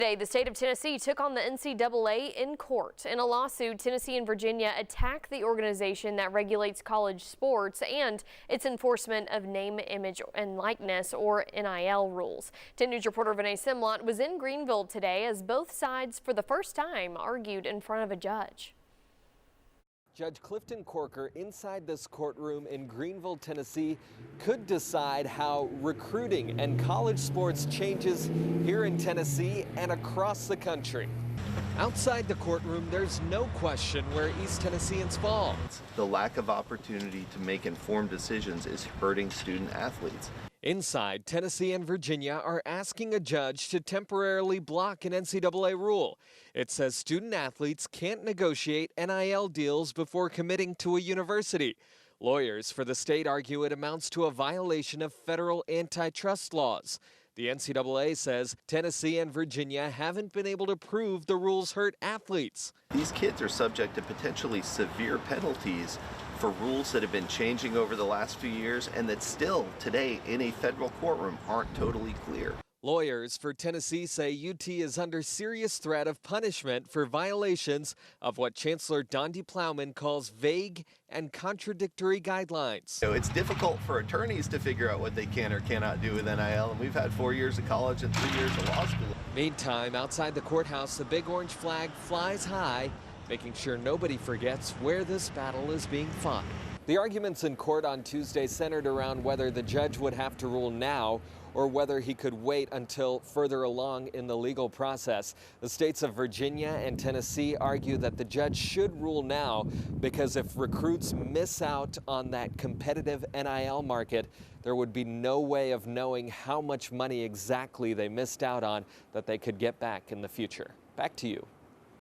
Today, the state of Tennessee took on the NCAA in court. In a lawsuit, Tennessee and Virginia attack the organization that regulates college sports and its enforcement of name, image, and likeness, or NIL rules. 10 News reporter Vinay Simlot was in Greenville today as both sides, for the first time, argued in front of a judge. Judge Clifton Corker inside this courtroom in Greenville, Tennessee, could decide how recruiting and college sports changes here in Tennessee and across the country. Outside the courtroom, there's no question where East Tennesseans fall. The lack of opportunity to make informed decisions is hurting student athletes. Inside, Tennessee and Virginia are asking a judge to temporarily block an NCAA rule. It says student athletes can't negotiate NIL deals before committing to a university. Lawyers for the state argue it amounts to a violation of federal antitrust laws. The NCAA says Tennessee and Virginia haven't been able to prove the rules hurt athletes. These kids are subject to potentially severe penalties for rules that have been changing over the last few years and that still today in a federal courtroom aren't totally clear. Lawyers for Tennessee say UT is under serious threat of punishment for violations of what Chancellor Dondi Plowman calls vague and contradictory guidelines. So it's difficult for attorneys to figure out what they can or cannot do with NIL, and we've had 4 years of college and 3 years of law school. Meantime, outside the courthouse, the big orange flag flies high, making sure nobody forgets where this battle is being fought. The arguments in court on Tuesday centered around whether the judge would have to rule now or whether he could wait until further along in the legal process. The states of Virginia and Tennessee argue that the judge should rule now because if recruits miss out on that competitive NIL market, there would be no way of knowing how much money exactly they missed out on that they could get back in the future. Back to you.